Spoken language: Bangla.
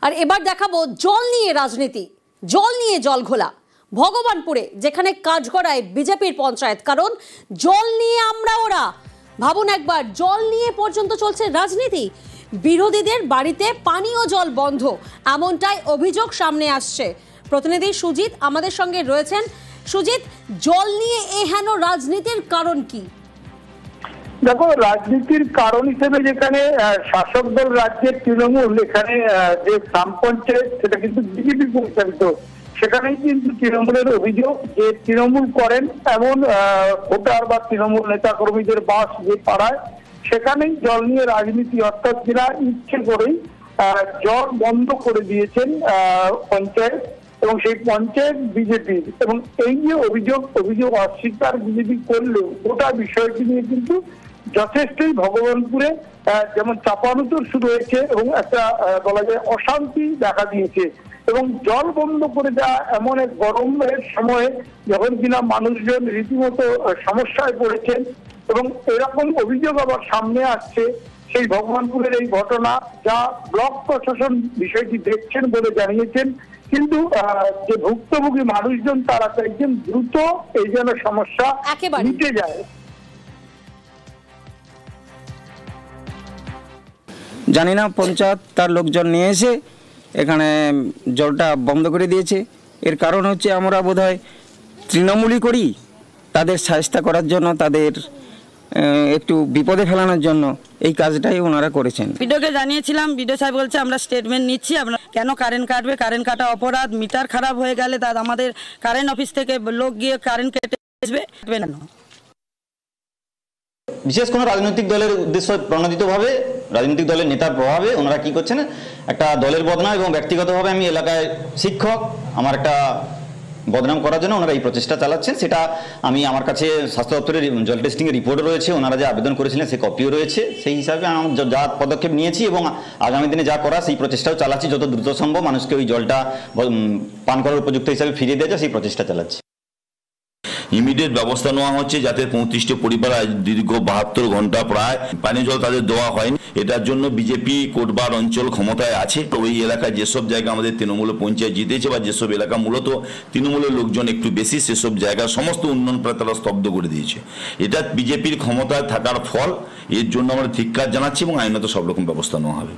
আর এবার দেখাবো জল নিয়ে রাজনীতি, জল নিয়ে জল ঘোলা। ভগবানপুরে যেখানে কাঠগড়ায় বিজেপির পঞ্চায়েত, কারণ জল নিয়ে আমরা ওরা। ভাবুন একবার, জল নিয়ে পর্যন্ত চলছে রাজনীতি। বিরোধীদের বাড়িতে পানীয় জল বন্ধ, এমনটাই অভিযোগ সামনে আসছে। প্রতিনিধি সুজিত আমাদের সঙ্গে রয়েছেন। সুজিত, জল নিয়ে হেন রাজনীতির কারণ কি? দেখো, রাজনীতির কারণ হিসেবে যেখানে শাসক দল রাজ্যের তৃণমূল, এখানে যে গ্রাম পঞ্চায়েত সেটা কিন্তু বিজেপি পরিচালিত, সেখানেই কিন্তু তৃণমূলের অভিযোগ যে তৃণমূল করেন এমন ভোটার বা তৃণমূল নেতা কর্মীদের বাস যে পাড়ায়, সেখানেই জল নিয়ে রাজনীতি, অর্থাৎ যারা ইচ্ছে করেই জল বন্ধ করে দিয়েছেন পঞ্চায়েত, এবং সেই পঞ্চায়েত বিজেপির। এবং এই যে অভিযোগ অস্বীকার বিজেপি করলেও গোটা বিষয়টি নিয়ে কিন্তু যথেষ্টই ভগবানপুরে যেমন চাপানুতোর শুরু হয়েছে এবং একটা বলা যায় অশান্তি দেখা দিয়েছে। এবং জল বন্ধ করে দেওয়া এমন এক গরমের সময়ে যখন কিনা মানুষজন রীতিমতো সমস্যায় পড়েছেন, এবং এরকম অভিযোগ আবার সামনে আসছে। সেই ভগবানপুরের এই ঘটনা, যা ব্লক প্রশাসন বিষয়টি দেখছেন বলে জানিয়েছেন, কিন্তু যে ভুক্তভোগী মানুষজন তারা চাইছেন দ্রুত এই যেন সমস্যা মিটে যায়। জানি না, পঞ্চায়েত তার লোকজন নিয়ে এসে এখানে জলটা বন্ধ করে দিয়েছে। এর কারণ হচ্ছে আমরা বোধহয় তৃণমূলই করি, তাদের সাহায্য করার জন্য, তাদের একটু বিপদে ফেলানোর জন্য এই কাজটাই ওনারা করেছেন। বিডিওকে জানিয়েছিলাম, বিডিও সাহেব বলছে আমরা স্টেটমেন্ট নিচ্ছি, আমরা কেন কারেন্ট কাটবে, কারেন্ট কাটা অপরাধ, মিটার খারাপ হয়ে গেলে তার আমাদের কারেন্ট অফিস থেকে লোক গিয়ে কারেন্ট কেটে আসবে না। বিশেষ কোনো রাজনৈতিক দলের উদ্দেশ্য প্রণোদিতভাবে, রাজনৈতিক দলের নেতার প্রভাবে ওনারা কি করছেন, একটা দলের বদনাম এবং ব্যক্তিগতভাবে আমি এলাকায় শিক্ষক, আমার একটা বদনাম করার জন্য ওনারা এই প্রচেষ্টা চালাচ্ছেন। সেটা আমি, আমার কাছে স্বাস্থ্য দপ্তরের জল টেস্টিংয়ের রিপোর্টও রয়েছে, ওনারা যে আবেদন করেছিলেন সে কপিও রয়েছে। সেই হিসাবে আমি যা পদক্ষেপ নিয়েছি এবং আগামী দিনে যা করা সেই প্রচেষ্টাও চালাচ্ছি, যত দ্রুত সম্ভব মানুষকে ওই জলটা পান করার উপযুক্ত হিসাবে ফিরিয়ে দেওয়া যায় সেই প্রচেষ্টা চালাচ্ছি। ইমিডিয়েট ব্যবস্থা নেওয়া হচ্ছে যাতে 35টি পরিবার দীর্ঘ 72 ঘন্টা প্রায় পানীয় জল তাদের দেওয়া হয়নি। এটার জন্য বিজেপি কোটবার অঞ্চল ক্ষমতায় আছে। ওই এলাকায় যেসব জায়গা আমাদের তৃণমূল পঞ্চায়েত জিতেছে বা যেসব এলাকা মূলত তৃণমূলের লোকজন একটু বেশি, সেসব জায়গার সমস্ত উন্নয়ন প্রায় তারা স্তব্ধ করে দিয়েছে। এটা বিজেপির ক্ষমতায় থাকার ফল। এর জন্য আমরা ধিক্কার জানাচ্ছি এবং আইনত সব রকম ব্যবস্থা নেওয়া হবে।